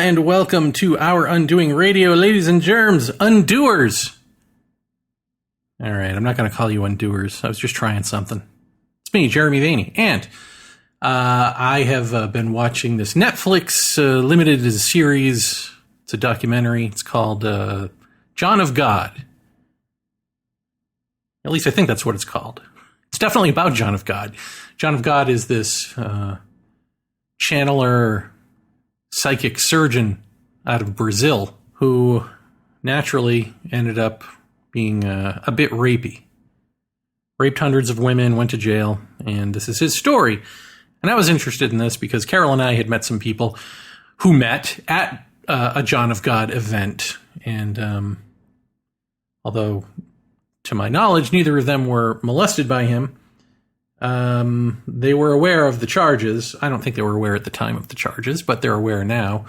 and welcome to our Undoing Radio, ladies and germs, undoers. All right, I'm not going to call you undoers. I was just trying something. It's me, Jeremy Vaeni, and I have been watching this Netflix limited series. It's a documentary. It's called John of God. At least I think that's what it's called. It's definitely about John of God. John of God is this channeler, psychic surgeon out of Brazil who naturally ended up being a bit rapey. Raped hundreds of women, went to jail, and this is his story. And I was interested in this because Carol and I had met some people who met at a John of God event. And although, to my knowledge, neither of them were molested by him, they were aware of the charges. I don't think they were aware at the time of the charges, but they're aware now.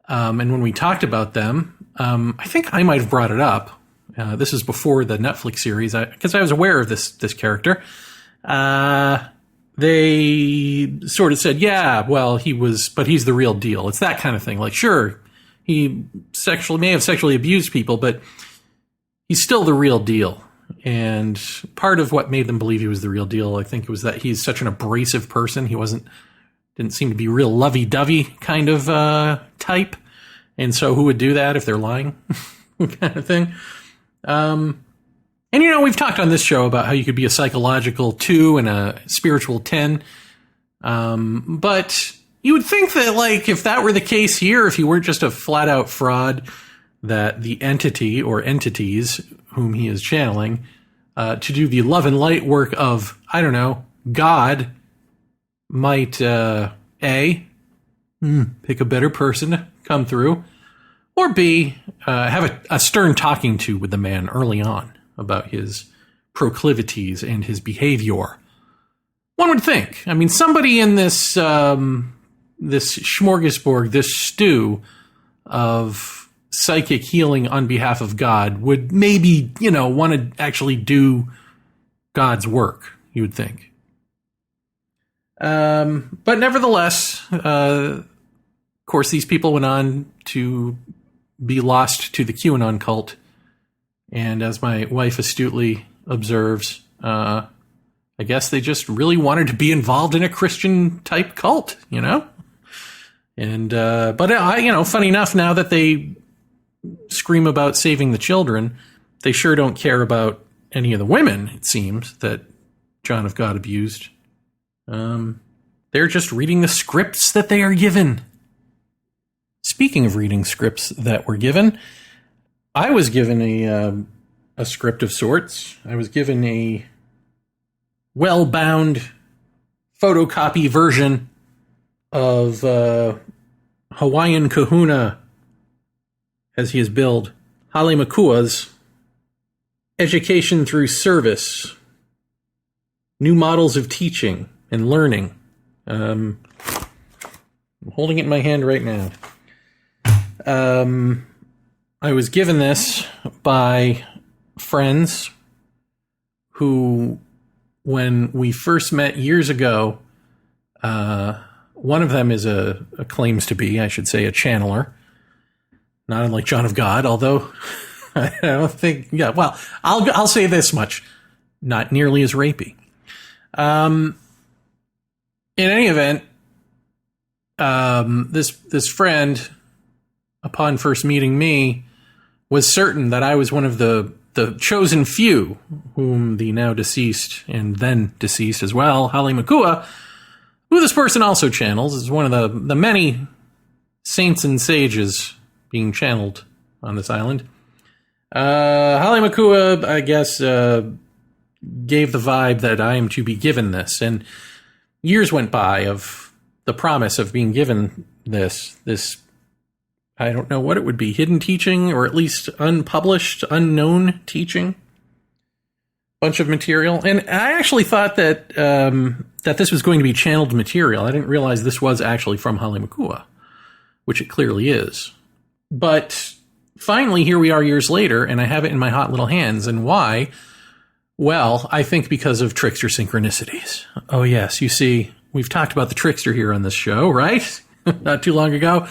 And when we talked about them, I think I might have brought it up. This is before the Netflix series, because I was aware of this character. They sort of said, yeah, well, but he's the real deal. It's that kind of thing. Like, sure, he may have sexually abused people, but he's still the real deal. And part of what made them believe he was the real deal, I think, was that he's such an abrasive person. He didn't seem to be real lovey-dovey kind of type. And so who would do that if they're lying? Kind of thing. And, we've talked on this show about how you could be a psychological 2 and a spiritual 10. But you would think that, like, if that were the case here, if he weren't just a flat-out fraud, that the entity or entities whom he is channeling to do the love and light work of, I don't know, God might, A, pick a better person to come through, or B, have a stern talking to with the man early on about his proclivities and his behavior. One would think. I mean, somebody in this smorgasbord, this stew of psychic healing on behalf of God would maybe, want to actually do God's work, you would think. But nevertheless, of course, these people went on to be lost to the QAnon cult. And as my wife astutely observes, I guess they just really wanted to be involved in a Christian type cult, And, but funny enough, now that they scream about saving the children, they sure don't care about any of the women, it seems, that John of God abused. They're just reading the scripts that they are given. Speaking of reading scripts that were given, I was given a script of sorts. I was given a well-bound photocopy version of Hawaiian Kahuna, as he is billed, Hale Makua's Education Through Service, New Models of Teaching and Learning. I'm holding it in my hand right now. I was given this by friends who, when we first met years ago, one of them is claims to be, I should say, a channeler. Not unlike John of God, although I don't think, well, I'll say this much. Not nearly as rapey. In any event, this friend, upon first meeting me, was certain that I was one of the chosen few whom the now deceased and then deceased as well, Hale Makua, who this person also channels, is one of the many saints and sages being channeled on this island. Hale Makua, I guess, gave the vibe that I am to be given this, and years went by of the promise of being given this, I don't know what it would be, hidden teaching, or at least unpublished, unknown teaching. Bunch of material. And I actually thought that that this was going to be channeled material. I didn't realize this was actually from Hale Makua, which it clearly is. But finally, here we are years later, and I have it in my hot little hands. And why? Well, I think because of Trickster synchronicities. Oh, yes. You see, we've talked about the Trickster here on this show, right? Not too long ago.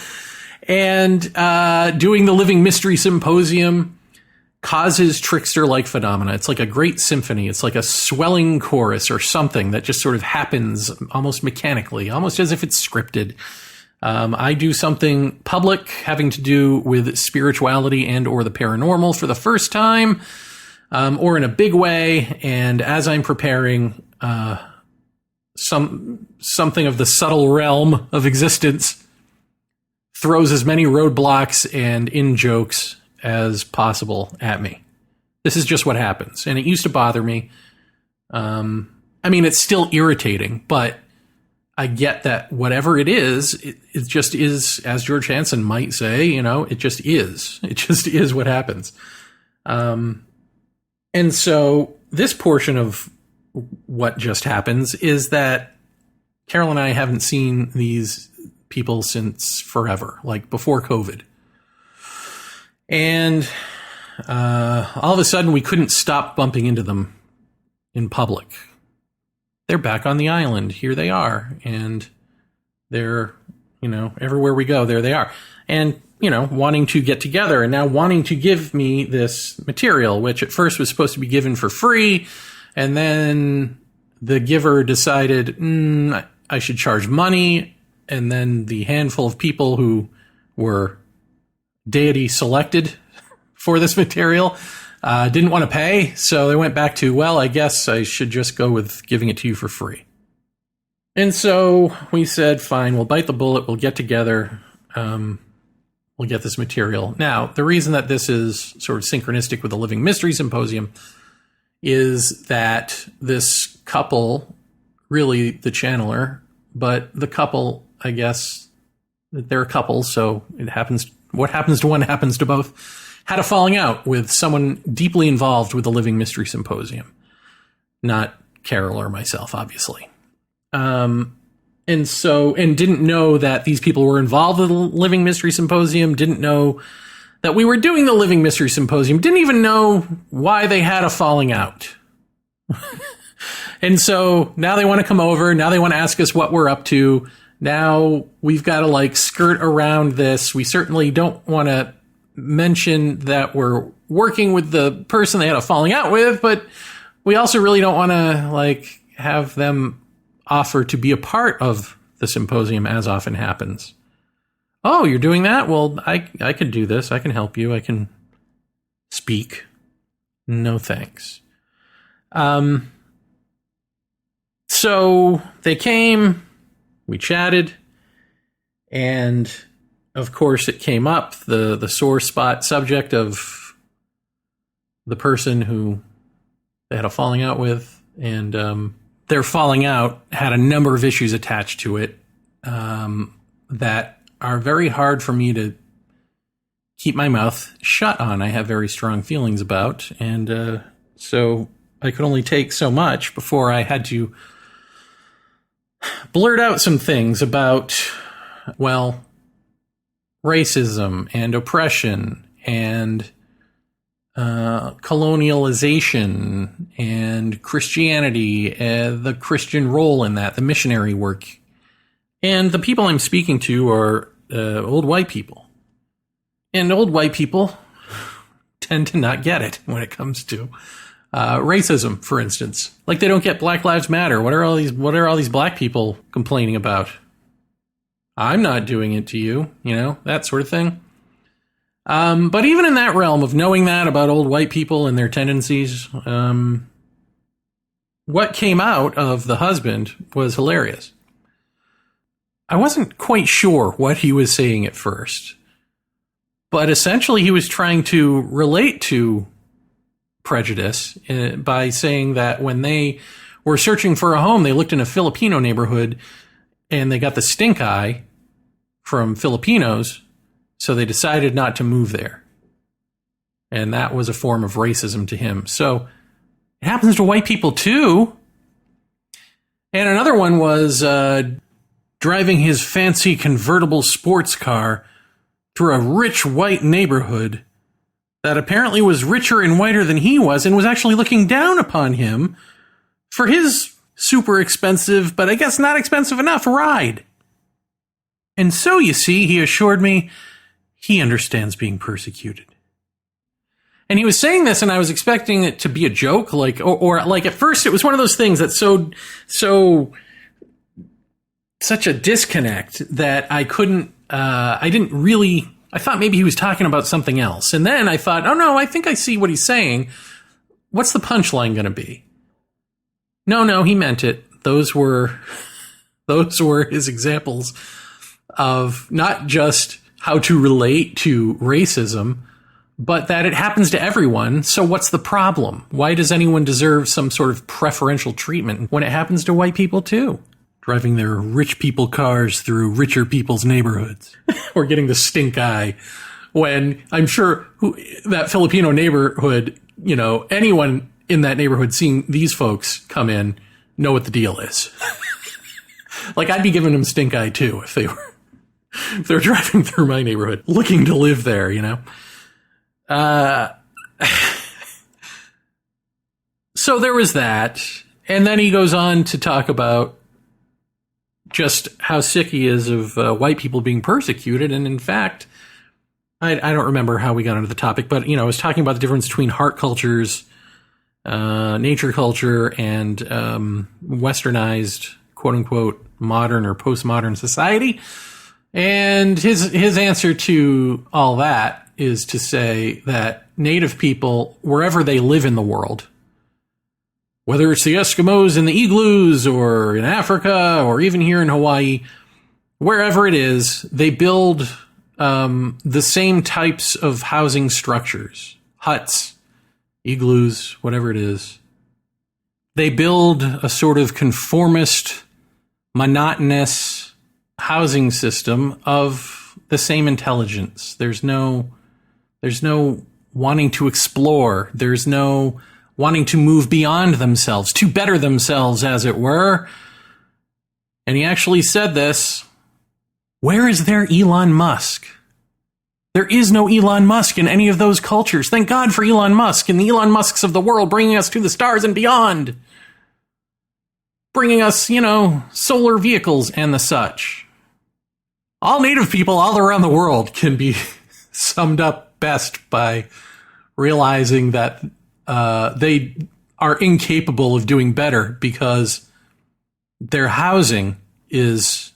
And doing the Living Mystery Symposium causes trickster-like phenomena. It's like a great symphony. It's like a swelling chorus or something that just sort of happens almost mechanically, almost as if it's scripted. I do something public having to do with spirituality and or the paranormal for the first time, or in a big way. And as I'm preparing something of the subtle realm of existence, throws as many roadblocks and in-jokes as possible at me. This is just what happens. And it used to bother me. I mean, it's still irritating, but I get that whatever it is, it just is, as George Hansen might say, it just is. It just is what happens. And so this portion of what just happens is that Carol and I haven't seen these people since forever, like before COVID. And all of a sudden, we couldn't stop bumping into them in public. They're back on the island. Here they are. And they're, everywhere we go, there they are. And, wanting to get together and now wanting to give me this material, which at first was supposed to be given for free. And then the giver decided, I should charge money. And then the handful of people who were deity selected for this material didn't want to pay. So they went back to, well, I guess I should just go with giving it to you for free. And so we said, fine, we'll bite the bullet. We'll get together. We'll get this material. Now, the reason that this is sort of synchronistic with the Living Mystery Symposium is that this couple, really the channeler, but the couple, I guess, they're a couple, so it happens. What happens to one happens to both. Had a falling out with someone deeply involved with the Living Mystery Symposium. Not Carol or myself, obviously. And didn't know that these people were involved with the Living Mystery Symposium, didn't know that we were doing the Living Mystery Symposium, didn't even know why they had a falling out. And so now they want to come over, now they want to ask us what we're up to. Now we've got to skirt around this. We certainly don't want to mention that we're working with the person they had a falling out with, but we also really don't want to have them offer to be a part of the symposium, as often happens. Oh, you're doing that? Well, I could do this. I can help you. I can speak. No thanks. So they came, we chatted, and of course it came up, the sore spot subject of the person who they had a falling out with, and their falling out had a number of issues attached to it that are very hard for me to keep my mouth shut on. I have very strong feelings about, and so I could only take so much before I had to blurt out some things about, well, racism and oppression and colonialization and Christianity, the Christian role in that, the missionary work. And the people I'm speaking to are old white people. And old white people tend to not get it when it comes to racism, for instance. They don't get Black Lives Matter. What are all these black people complaining about? I'm not doing it to you, that sort of thing. But even in that realm of knowing that about old white people and their tendencies, what came out of the husband was hilarious. I wasn't quite sure what he was saying at first, but essentially he was trying to relate to prejudice by saying that when they were searching for a home, they looked in a Filipino neighborhood and they got the stink eye from Filipinos. So they decided not to move there. And that was a form of racism to him. So it happens to white people too. And another one was driving his fancy convertible sports car through a rich white neighborhood that apparently was richer and whiter than he was and was actually looking down upon him for his super expensive, but I guess not expensive enough ride. And so, you see, he assured me he understands being persecuted. And he was saying this, and I was expecting it to be a joke, like, or like at first it was one of those things that's such a disconnect that I thought maybe he was talking about something else. And then I thought, oh no, I think I see what he's saying. What's the punchline going to be? No, he meant it. Those were his examples of not just how to relate to racism, but that it happens to everyone. So what's the problem? Why does anyone deserve some sort of preferential treatment when it happens to white people too? Driving their rich people cars through richer people's neighborhoods or getting the stink eye when I'm sure that Filipino neighborhood, anyone in that neighborhood seeing these folks come in know what the deal is. Like I'd be giving them stink eye too if they're driving through my neighborhood looking to live there, So there was that. And then he goes on to talk about just how sick he is of white people being persecuted. And in fact, I don't remember how we got onto the topic, but, I was talking about the difference between heart cultures, nature culture, and westernized, quote unquote, modern or postmodern society. And his answer to all that is to say that native people, wherever they live in the world, whether it's the Eskimos in the igloos or in Africa or even here in Hawaii, wherever it is, they build the same types of housing structures, huts, igloos, whatever it is. They build a sort of conformist, monotonous housing system of the same intelligence. There's no wanting to explore. There's no wanting to move beyond themselves, to better themselves, as it were. And he actually said this. Where is there Elon Musk? There is no Elon Musk in any of those cultures. Thank God for Elon Musk and the Elon Musks of the world bringing us to the stars and beyond. Bringing us, solar vehicles and the such. All native people all around the world can be summed up best by realizing that they are incapable of doing better because their housing is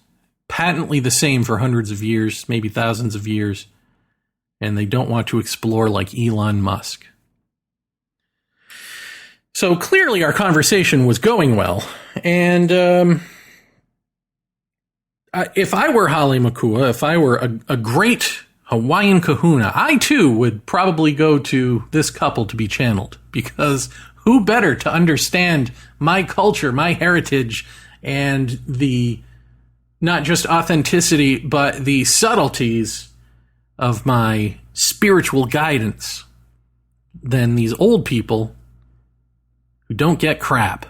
patently the same for hundreds of years, maybe thousands of years, and they don't want to explore like Elon Musk. So clearly our conversation was going well, and if I were Hale Makua, if I were a great Hawaiian kahuna, I too would probably go to this couple to be channeled, because who better to understand my culture, my heritage, and the not just authenticity, but the subtleties of my spiritual guidance than these old people who don't get crap.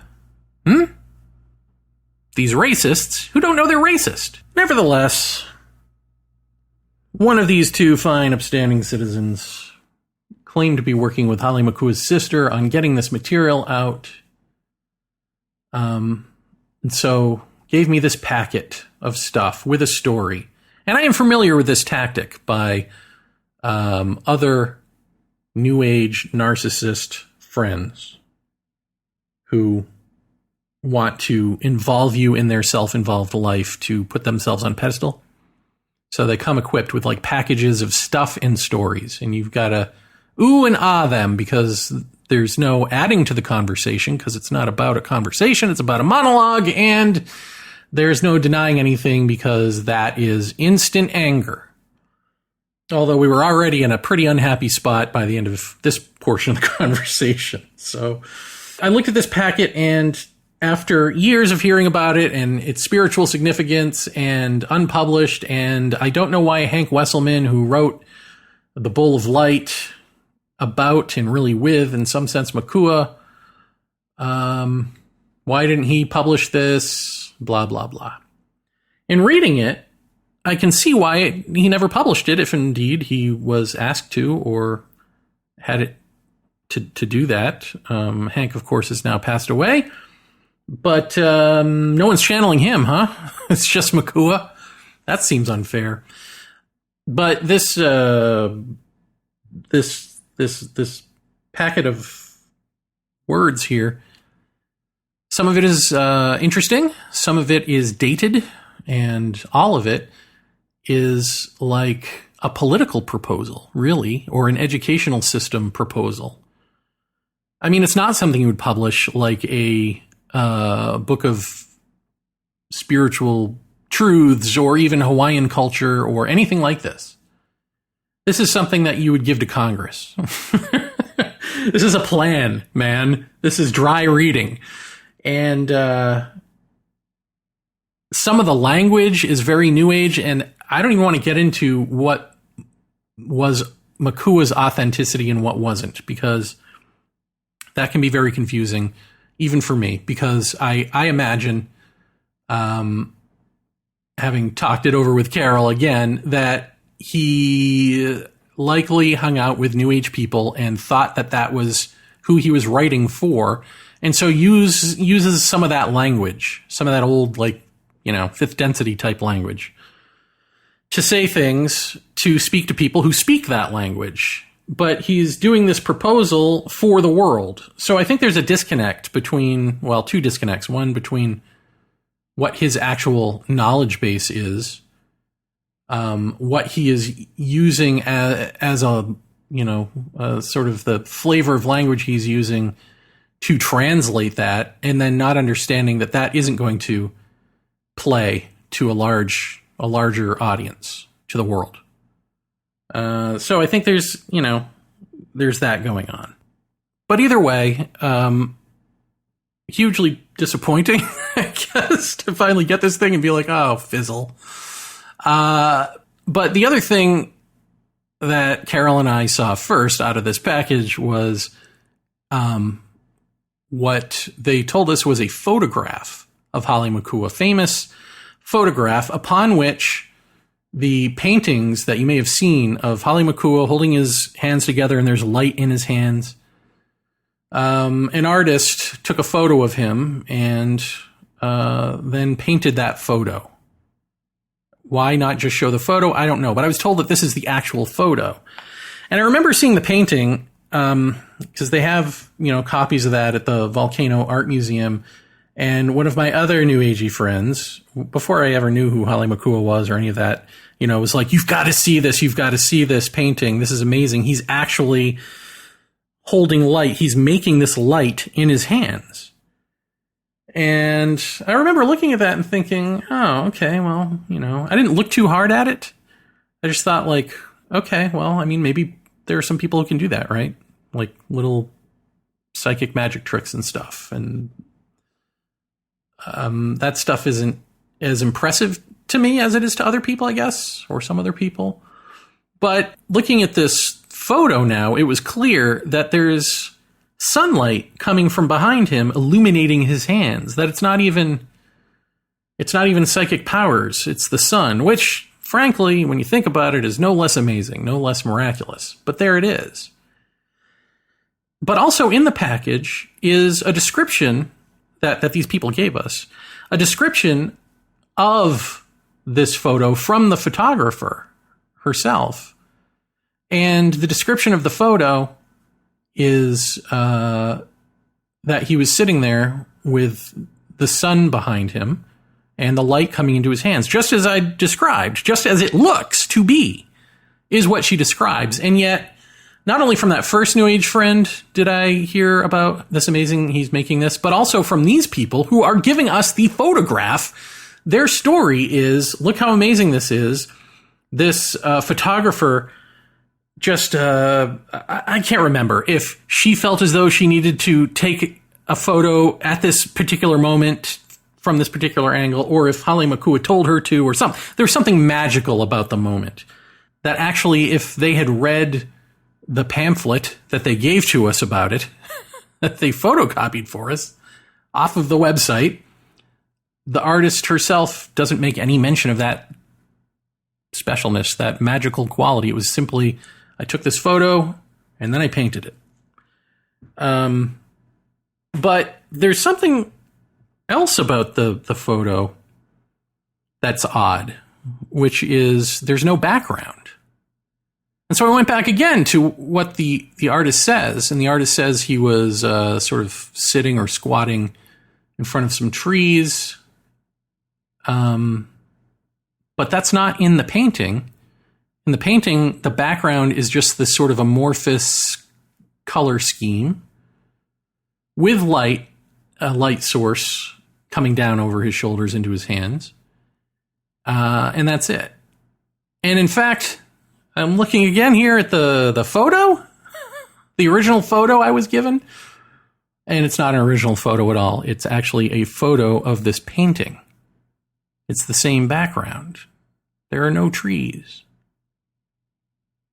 These racists who don't know they're racist. Nevertheless, one of these two fine, upstanding citizens claimed to be working with Hale Makua's sister on getting this material out. And so gave me this packet of stuff with a story. And I am familiar with this tactic by other New Age narcissist friends who want to involve you in their self-involved life to put themselves on pedestal. So they come equipped with like packages of stuff and stories, and you've got to ooh and ah them, because there's no adding to the conversation, because it's not about a conversation, it's about a monologue, and there's no denying anything, because that is instant anger. Although we were already in a pretty unhappy spot by the end of this portion of the conversation. So I looked at this packet, and after years of hearing about it and its spiritual significance and unpublished, and I don't know why Hank Wesselman, who wrote The Bowl of Light about and really with, in some sense, Makua, why didn't he publish this? Blah, blah, blah. In reading it, I can see why he never published it, if indeed he was asked to or had it to do that. Hank, of course, has now passed away. But no one's channeling him, huh? It's just Makua. That seems unfair. But this packet of words here, some of it is interesting, some of it is dated, and all of it is like a political proposal, really, or an educational system proposal. I mean, it's not something you would publish like a book of spiritual truths or even Hawaiian culture or anything like this. This is something that you would give to Congress. This is a plan, man. This is dry reading. And some of the language is very New Age, and I don't even want to get into what was Makua's authenticity and what wasn't, because that can be very confusing, even for me, because I imagine, having talked it over with Carol again, that he likely hung out with New Age people and thought that that was who he was writing for, and so uses some of that language, some of that old, like, fifth density type language, to say things, to speak to people who speak that language. But he's doing this proposal for the world. So I think there's a disconnect between, well, two disconnects. One between what his actual knowledge base is, what he is using as a, sort of the flavor of language he's using to translate that, and then not understanding that that isn't going to play to a larger audience, to the world. So I think there's that going on. But either way, hugely disappointing, I guess, to finally get this thing and be like, oh, fizzle. But the other thing that Carol and I saw first out of this package was what they told us was a photograph of Hale Makua, famous photograph upon which the paintings that you may have seen of Hale Makua holding his hands together and there's light in his hands. An artist took a photo of him and then painted that photo. Why not just show the photo? I don't know. But I was told that this is the actual photo. And I remember seeing the painting because they have, copies of that at the Volcano Art Museum. And one of my other New Agey friends, before I ever knew who Hale Makua was or any of that, was like, you've got to see this. You've got to see this painting. This is amazing. He's actually holding light. He's making this light in his hands. And I remember looking at that and thinking, oh, okay, well, I didn't look too hard at it. I just thought, like, okay, well, I mean, maybe there are some people who can do that, right? Like little psychic magic tricks and stuff. And that stuff isn't as impressive to me as it is to other people, I guess, or some other people. But looking at this photo now, it was clear that there's sunlight coming from behind him, illuminating his hands, that it's not even psychic powers. It's the sun, which, frankly, when you think about it, is no less amazing, no less miraculous. But there it is. But also in the package is a description that these people gave us, a description of this photo from the photographer herself. And the description of the photo is that he was sitting there with the sun behind him and the light coming into his hands, just as I described, just as it looks to be, is what she describes. And yet, not only from that first New Age friend did I hear about this amazing, he's making this, but also from these people who are giving us the photograph. Their story is, look how amazing this is. This photographer just, I can't remember if she felt as though she needed to take a photo at this particular moment from this particular angle, or if Hale Makua told her to, or something. There's something magical about the moment that actually, if they had read the pamphlet that they gave to us about it, that they photocopied for us off of the website, the artist herself doesn't make any mention of that specialness, that magical quality. It was simply, I took this photo and then I painted it. But there's something else about the photo that's odd, which is there's no background. And so I went back again to what the artist says. And the artist says he was sort of sitting or squatting in front of some trees. But that's not in the painting. In the painting, the background is just this sort of amorphous color scheme with light, a light source coming down over his shoulders into his hands. And that's it. And in fact, I'm looking again here at the photo, the original photo I was given. And it's not an original photo at all. It's actually a photo of this painting. It's the same background. There are no trees.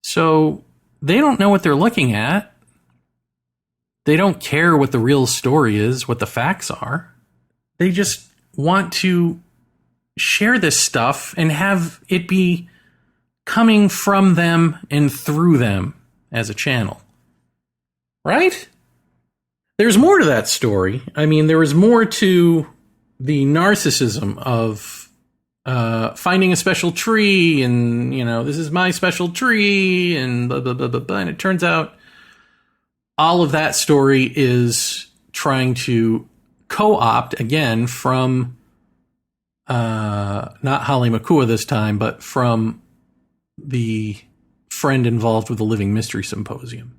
So they don't know what they're looking at. They don't care what the real story is, what the facts are. They just want to share this stuff and have it be coming from them and through them as a channel. Right? There's more to that story. I mean, there was more to the narcissism of finding a special tree and, this is my special tree and blah, blah, blah, blah, blah. And it turns out all of that story is trying to co-opt, again, from not Holly Makua this time, but from the friend involved with the Living Mystery Symposium.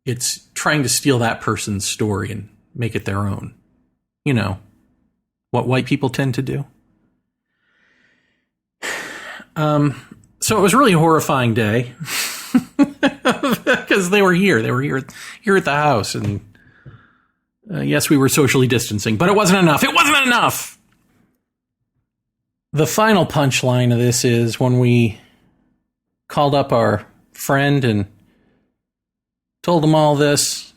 It's trying to steal that person's story and make it their own. What white people tend to do. So it was a really horrifying day because they were here. They were here at the house. And yes, we were socially distancing, but it wasn't enough. It wasn't enough. The final punchline of this is when we called up our friend and told them all this,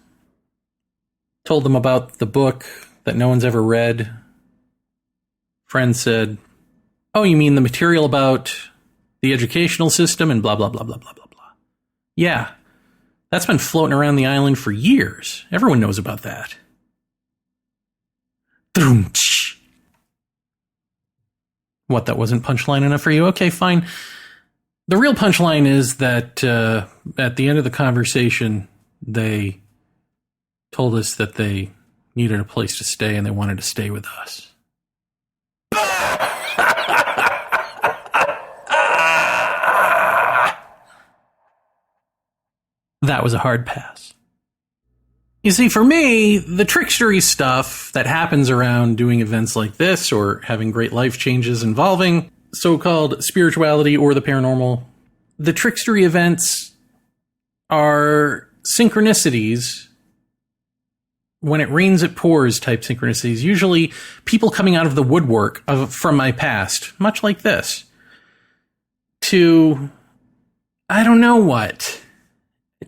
told them about the book that no one's ever read. Friend said, "Oh, you mean the material about the educational system and blah, blah, blah, blah, blah, blah, blah." Yeah, that's been floating around the island for years. Everyone knows about that. What, that wasn't punchline enough for you? Okay, fine. The real punchline is that at the end of the conversation, they told us that they needed a place to stay and they wanted to stay with us. That was a hard pass. You see, for me, the trickstery stuff that happens around doing events like this or having great life changes involving so-called spirituality or the paranormal, the trickstery events are synchronicities. When it rains, it pours type synchronicities. Usually people coming out of the woodwork from my past, much like this, to, I don't know what,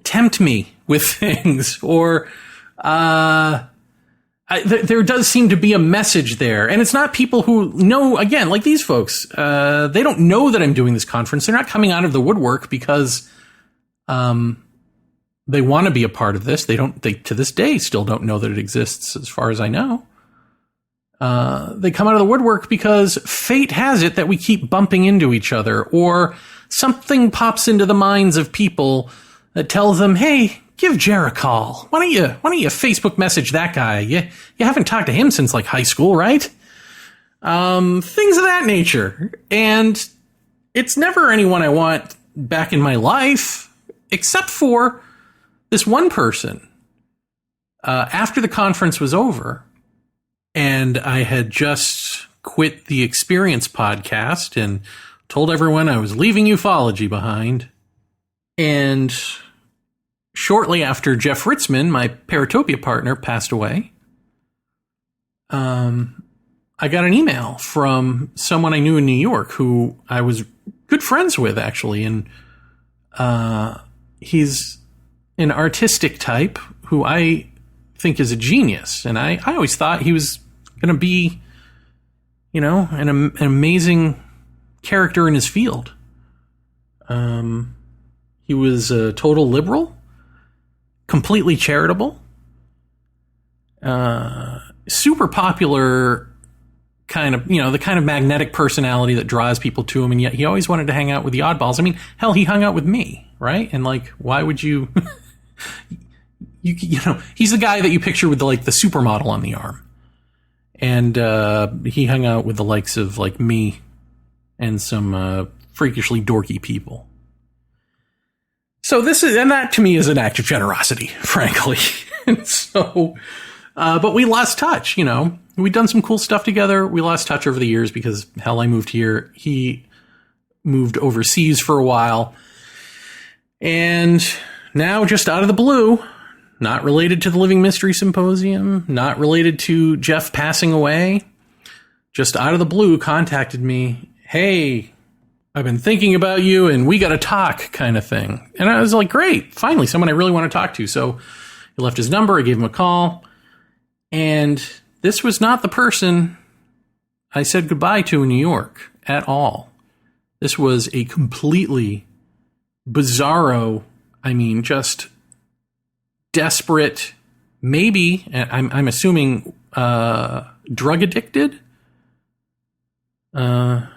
tempt me with things, or there does seem to be a message there. And it's not people who know, again, like these folks, they don't know that I'm doing this conference. They're not coming out of the woodwork because they want to be a part of this. They to this day still don't know that it exists, as far as I know. They come out of the woodwork because fate has it that we keep bumping into each other, or something pops into the minds of people that tells them, "Hey, give Jer a call. Why don't you Facebook message that guy? You haven't talked to him since like high school, right?" Things of that nature. And it's never anyone I want back in my life, except for this one person. After the conference was over, and I had just quit the Experience podcast and told everyone I was leaving ufology behind. And shortly after Jeff Ritzman, my Paratopia partner, passed away, I got an email from someone I knew in New York who I was good friends with, actually. And he's an artistic type who I think is a genius. And I always thought he was going to be, an amazing character in his field. He was a total liberal, completely charitable, super popular kind of, the kind of magnetic personality that draws people to him. And yet he always wanted to hang out with the oddballs. I mean, hell, he hung out with me. right? And like, why would you, you know, he's the guy that you picture with the supermodel on the arm. And he hung out with the likes of like me and some freakishly dorky people. So that to me is an act of generosity, frankly. And so, but we lost touch, you know. We'd done some cool stuff together. We lost touch over the years because, hell, I moved here. He moved overseas for a while. And now, just out of the blue, not related to the Living Mystery Symposium, not related to Jeff passing away, just out of the blue contacted me. Hey, I've been thinking about you and we got to talk, kind of thing. And I was like, great, finally, someone I really want to talk to. So he left his number. I gave him a call. And this was not the person I said goodbye to in New York at all. This was a completely bizarro, I mean, just desperate, maybe, I'm assuming, drug addicted. And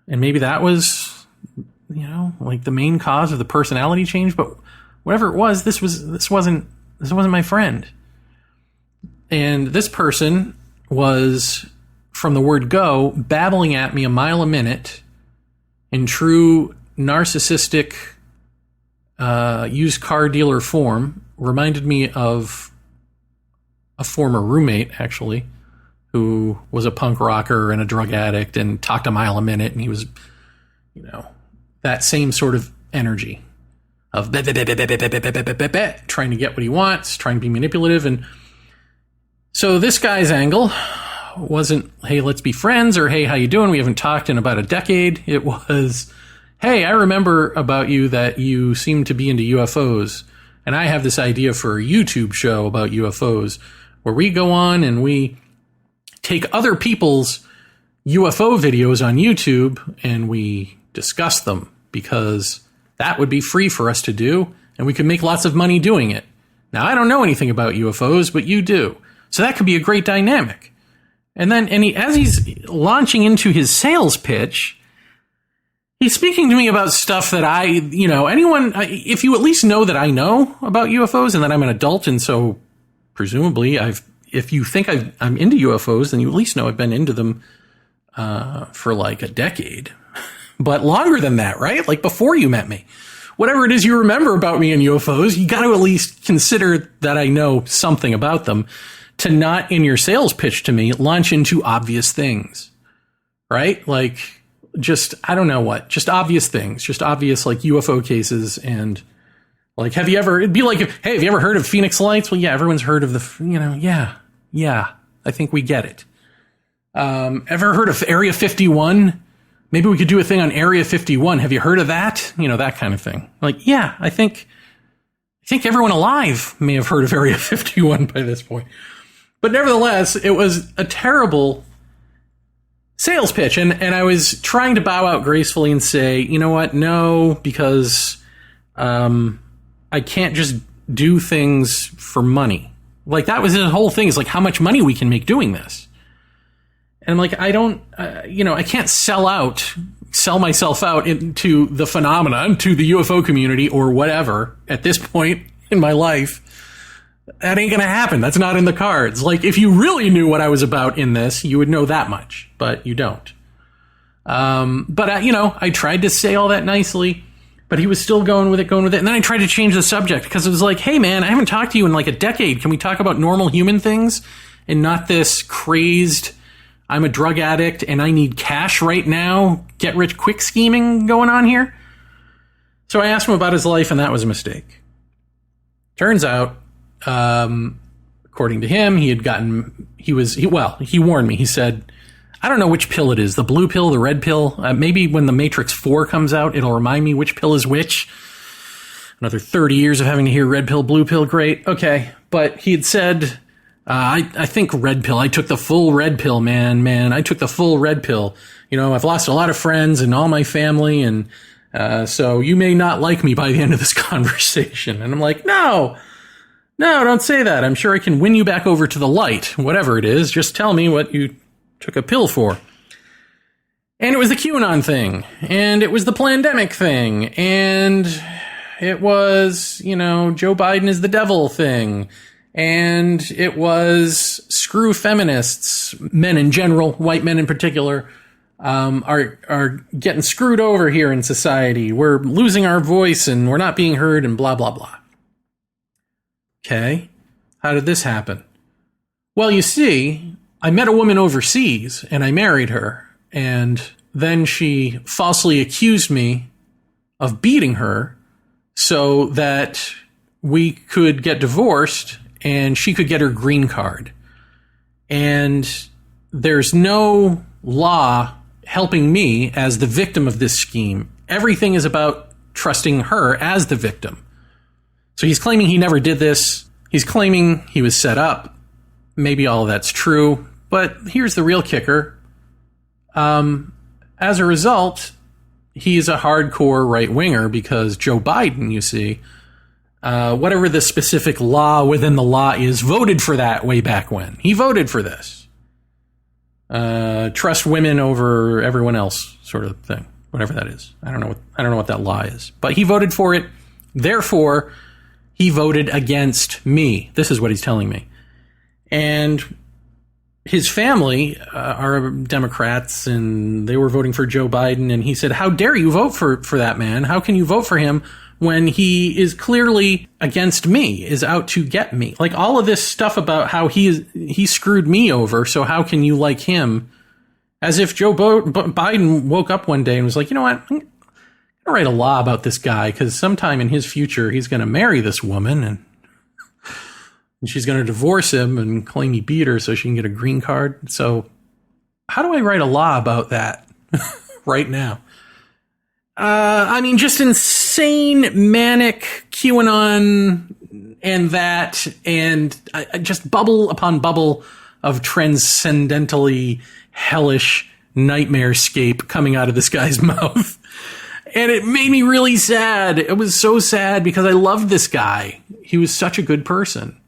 maybe that was, you know, like the main cause of the personality change. But whatever it was, this wasn't my friend. And this person was, from the word go, babbling at me a mile a minute in true narcissistic used car dealer form. Reminded me of a former roommate, actually, who was a punk rocker and a drug addict and talked a mile a minute. And he was, you know, that same sort of energy of trying to get what he wants, trying to be manipulative. And so this guy's angle wasn't, hey, let's be friends, or hey, how you doing? We haven't talked in about a decade. It was, hey, I remember about you that you seem to be into UFOs. And I have this idea for a YouTube show about UFOs where we go on and we take other people's UFO videos on YouTube and we discuss them, because that would be free for us to do and we could make lots of money doing it. Now, I don't know anything about UFOs, but you do. So that could be a great dynamic. And then, as he's launching into his sales pitch, he's speaking to me about stuff that if you at least know that I know about UFOs and that I'm an adult, and so presumably if you think I'm into UFOs, then you at least know I've been into them for like a decade, but longer than that, right? Like before you met me. Whatever it is you remember about me and UFOs, you got to at least consider that I know something about them, to not, in your sales pitch to me, launch into obvious things, right? Like, just, I don't know what, just obvious things, just obvious like UFO cases. And like, it'd be like, hey, have you ever heard of Phoenix Lights? Well, yeah, everyone's heard of yeah, I think we get it. Ever heard of Area 51? Maybe we could do a thing on Area 51. Have you heard of that? You know, that kind of thing. Like, yeah, I think everyone alive may have heard of Area 51 by this point. But nevertheless, it was a terrible sales pitch. And I was trying to bow out gracefully and say, you know what? No, because I can't just do things for money. Like, that was his whole thing, is like how much money we can make doing this. And I'm like, I don't, I can't sell myself out into the phenomenon, to the UFO community or whatever at this point in my life. That ain't going to happen. That's not in the cards. Like, if you really knew what I was about in this, you would know that much, but you don't. But I tried to say all that nicely, but he was still going with it. And then I tried to change the subject, because it was like, hey man, I haven't talked to you in like a decade. Can we talk about normal human things and not this crazed, I'm a drug addict and I need cash right now, get rich quick scheming going on here? So I asked him about his life, and that was a mistake. Turns out, according to him, he warned me. He said, I don't know which pill it is, the blue pill, the red pill. Maybe when the Matrix 4 comes out, it'll remind me which pill is which. Another 30 years of having to hear red pill, blue pill. Great. Okay. But he had said, I think red pill. I took the full red pill, man. I took the full red pill. You know, I've lost a lot of friends and all my family. And, so you may not like me by the end of this conversation. And I'm like, no, don't say that. I'm sure I can win you back over to the light, whatever it is. Just tell me what you took a pill for. And it was the QAnon thing, and it was the pandemic thing, and it was, Joe Biden is the devil thing. And it was screw feminists, men in general, white men in particular, are getting screwed over here in society. We're losing our voice and we're not being heard and blah, blah, blah. Okay. How did this happen? Well, you see, I met a woman overseas and I married her. And then she falsely accused me of beating her so that we could get divorced and she could get her green card. And there's no law helping me as the victim of this scheme. Everything is about trusting her as the victim. So he's claiming he never did this. He's claiming he was set up. Maybe all of that's true. But here's the real kicker. As a result, he's a hardcore right-winger because Joe Biden, you see, whatever the specific law within the law is, voted for that way back when. He voted for this. Trust women over everyone else sort of thing. Whatever that is. I don't know what that law is. But he voted for it. Therefore, he voted against me. This is what he's telling me. And his family are Democrats, and they were voting for Joe Biden. And he said, how dare you vote for that man? How can you vote for him when he is clearly against me, is out to get me? Like all of this stuff about how he screwed me over, so how can you like him? As if Joe Biden woke up one day and was like, you know what? I'm going to write a law about this guy because sometime in his future, he's going to marry this woman and she's going to divorce him and claim he beat her so she can get a green card. So how do I write a law about that right now? I mean, just insane, manic QAnon and that, and just bubble upon bubble of transcendentally hellish nightmarescape coming out of this guy's mouth. And it made me really sad. It was so sad because I loved this guy. He was such a good person.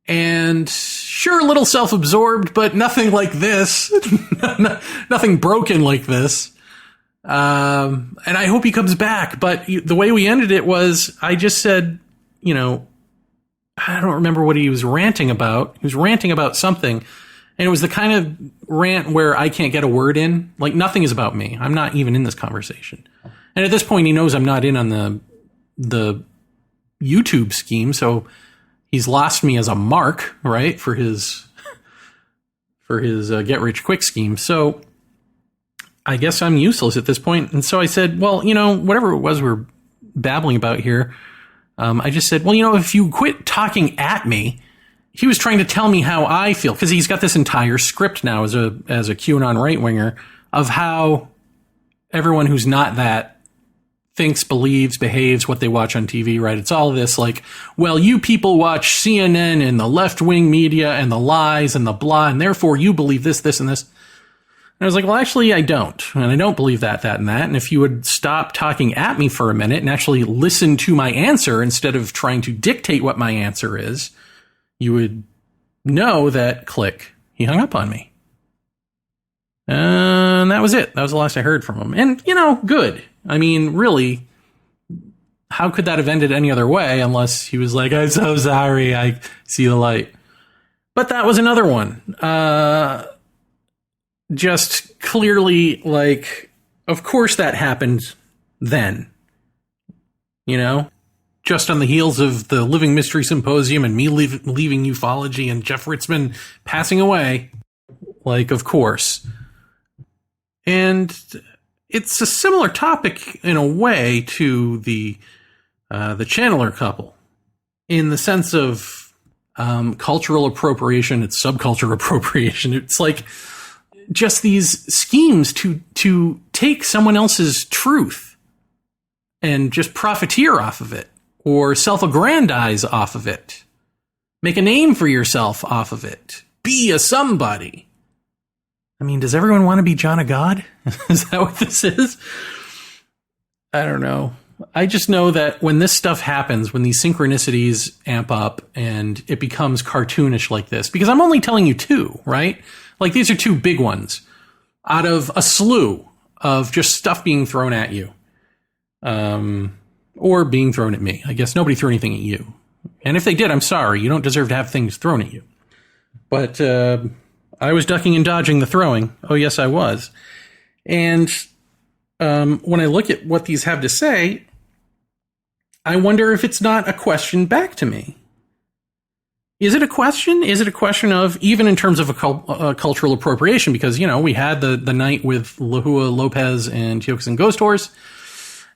And sure, a little self-absorbed, but nothing like this. Nothing broken like this. And I hope he comes back. But the way we ended it was, I just said, I don't remember what he was ranting about. He was ranting about something. And it was the kind of rant where I can't get a word in. Like, nothing is about me. I'm not even in this conversation. And at this point, he knows I'm not in on the YouTube scheme. So he's lost me as a mark, right, for his get-rich-quick scheme. So I guess I'm useless at this point. And so I said, well, whatever it was we're babbling about here, I just said, well, if you quit talking at me. He was trying to tell me how I feel, because he's got this entire script now as a QAnon right-winger of how everyone who's not that thinks, believes, behaves, what they watch on TV, right? It's all this like, well, you people watch CNN and the left-wing media and the lies and the blah, and therefore you believe this, this, and this. And I was like, well, actually, I don't. And I don't believe that, and that. And if you would stop talking at me for a minute and actually listen to my answer instead of trying to dictate what my answer is, you would know that, click, he hung up on me. And that was it. That was the last I heard from him. And, good. I mean, really, how could that have ended any other way unless he was like, I'm so sorry, I see the light. But that was another one. Just clearly, like, of course that happened then. Just on the heels of the Living Mystery Symposium and me leaving ufology and Jeff Ritzmann passing away. Like, of course. And it's a similar topic in a way to the Chandler couple, in the sense of cultural appropriation. It's subculture appropriation. It's like just these schemes to take someone else's truth and just profiteer off of it. Or self-aggrandize off of it. Make a name for yourself off of it. Be a somebody. I mean, does everyone want to be John of God? Is that what this is? I don't know. I just know that when this stuff happens, when these synchronicities amp up and it becomes cartoonish like this, because I'm only telling you two, right? Like, these are two big ones out of a slew of just stuff being thrown at you. Or being thrown at me. I guess nobody threw anything at you. And if they did, I'm sorry. You don't deserve to have things thrown at you. But I was ducking and dodging the throwing. Oh, yes, I was. And when I look at what these have to say, I wonder if it's not a question back to me. Is it a question? Is it a question of, even in terms of a cultural appropriation? Because, you know, we had the night with Lahua Lopez and Tiokasin Ghost Horse.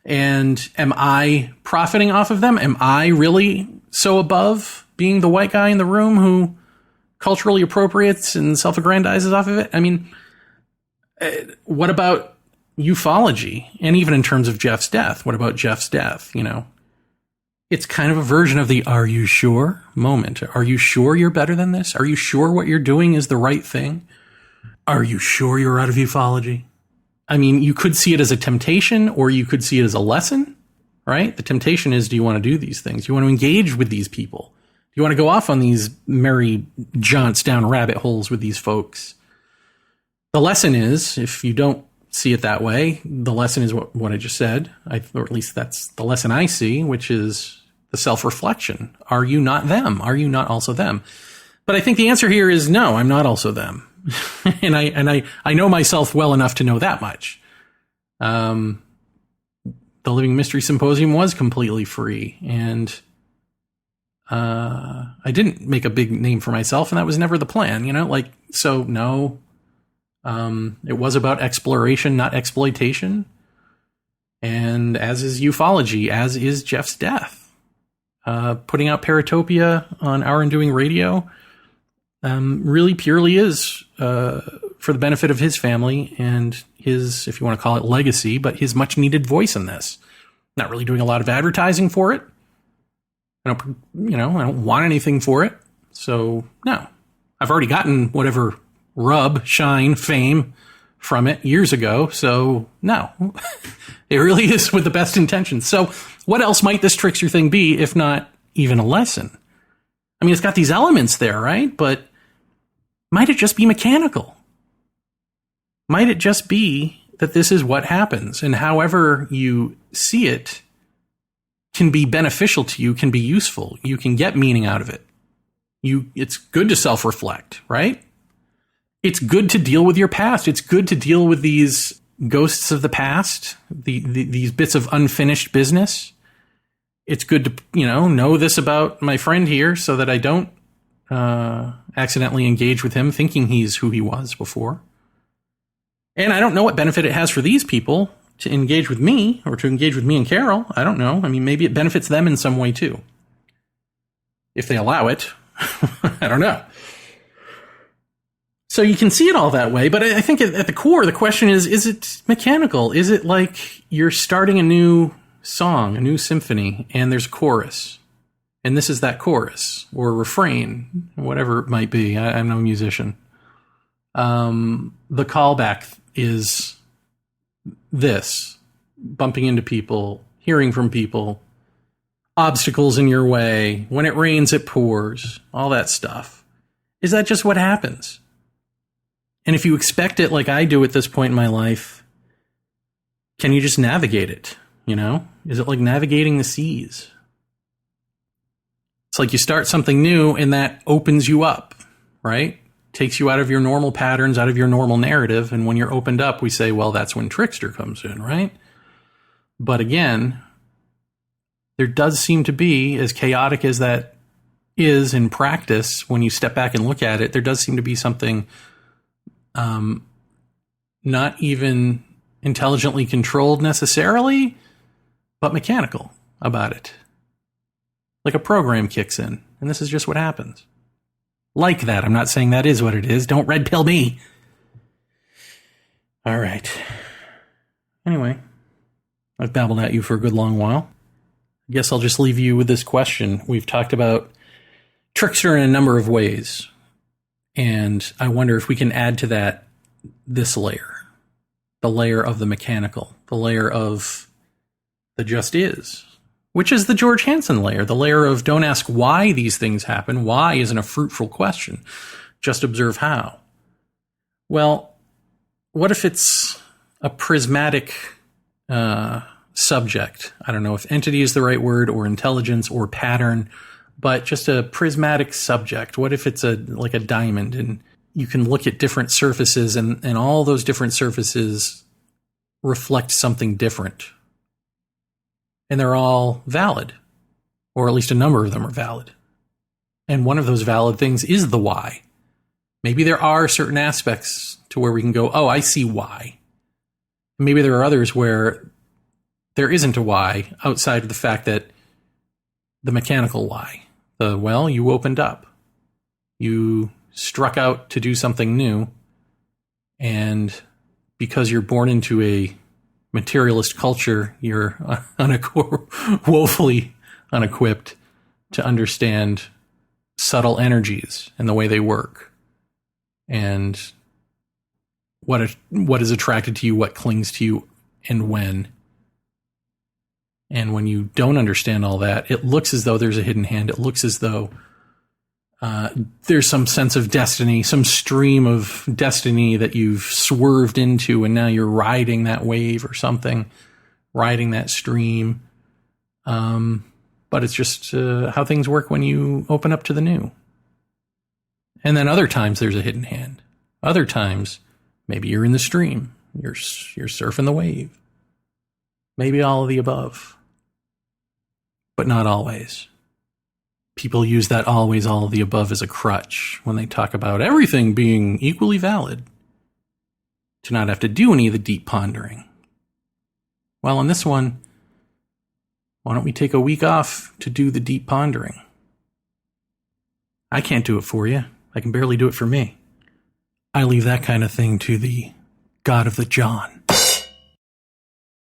And am I profiting off of them? Am I really so above being the white guy in the room who culturally appropriates and self-aggrandizes off of it? I mean, what about ufology? And even in terms of Jeff's death, what about Jeff's death? You know, it's kind of a version of the "are you sure" moment. Are you sure you're better than this? Are you sure what you're doing is the right thing? Are you sure you're out of ufology? I mean, you could see it as a temptation, or you could see it as a lesson, right? The temptation is, do you want to do these things? Do you want to engage with these people? Do you want to go off on these merry jaunts down rabbit holes with these folks? The lesson is, if you don't see it that way, the lesson is what I just said, or at least that's the lesson I see, which is the self-reflection. Are you not them? Are you not also them? But I think the answer here is no, I'm not also them. and I know myself well enough to know that much. The Living Mystery Symposium was completely free, and I didn't make a big name for myself, and that was never the plan, you know, like, so no, it was about exploration, not exploitation. And as is ufology, as is Jeff's death. Putting out Paratopia on Our Undoing Radio really purely is for the benefit of his family and his, if you want to call it legacy, but his much needed voice in this. Not really doing a lot of advertising for it. I don't want anything for it. So no, I've already gotten whatever rub, shine, fame from it years ago. So no, it really is with the best intentions. So what else might this trickster thing be, if not even a lesson? I mean, it's got these elements there, right? But might it just be mechanical? Might it just be that this is what happens, and however you see it can be beneficial to you, can be useful. You can get meaning out of it. It's good to self-reflect, right? It's good to deal with your past. It's good to deal with these ghosts of the past, these bits of unfinished business. It's good to, know this about my friend here so that I don't accidentally engage with him thinking he's who he was before. And I don't know what benefit it has for these people to engage with me or to engage with me and Carol. I don't know. I mean, maybe it benefits them in some way too. If they allow it. I don't know. So you can see it all that way, but I think at the core, the question is it mechanical? Is it like you're starting a new song, a new symphony, and there's a chorus, and this is that chorus, or refrain, whatever it might be. I'm no musician. The callback is this, bumping into people, hearing from people, obstacles in your way, when it rains, it pours, all that stuff. Is that just what happens? And if you expect it like I do at this point in my life, can you just navigate it? Is it like navigating the seas? It's like you start something new and that opens you up, right? Takes you out of your normal patterns, out of your normal narrative. And when you're opened up, we say, well, that's when Trickster comes in, right? But again, there does seem to be, as chaotic as that is in practice, when you step back and look at it, there does seem to be something not even intelligently controlled necessarily, but mechanical about it. Like a program kicks in, and this is just what happens. Like that. I'm not saying that is what it is. Don't red pill me. All right. Anyway, I've babbled at you for a good long while. I guess I'll just leave you with this question. We've talked about Trickster in a number of ways, and I wonder if we can add to that this layer, the layer of the mechanical, the layer of the just is, which is the George Hansen layer, the layer of don't ask why these things happen. Why isn't a fruitful question. Just observe how. Well, what if it's a prismatic subject. I don't know if entity is the right word, or intelligence, or pattern, but just a prismatic subject. What if it's like a diamond, and you can look at different surfaces, and all those different surfaces reflect something different. And they're all valid, or at least a number of them are valid. And one of those valid things is the why. Maybe there are certain aspects to where we can go, oh, I see why. Maybe there are others where there isn't a why outside of the fact that the mechanical why. Well, you opened up. You struck out to do something new. And because you're born into a materialist culture, you're woefully unequipped to understand subtle energies and the way they work. And what is attracted to you, what clings to you, and when. And when you don't understand all that, it looks as though there's a hidden hand. It looks as though there's some sense of destiny, some stream of destiny that you've swerved into, and now you're riding that wave or something, riding that stream. But it's just how things work when you open up to the new. And then other times there's a hidden hand. Other times, maybe you're in the stream. You're surfing the wave. Maybe all of the above. But not always. People use that always all of the above as a crutch when they talk about everything being equally valid, to not have to do any of the deep pondering. Well, on this one, why don't we take a week off to do the deep pondering? I can't do it for you. I can barely do it for me. I leave that kind of thing to the God of the John.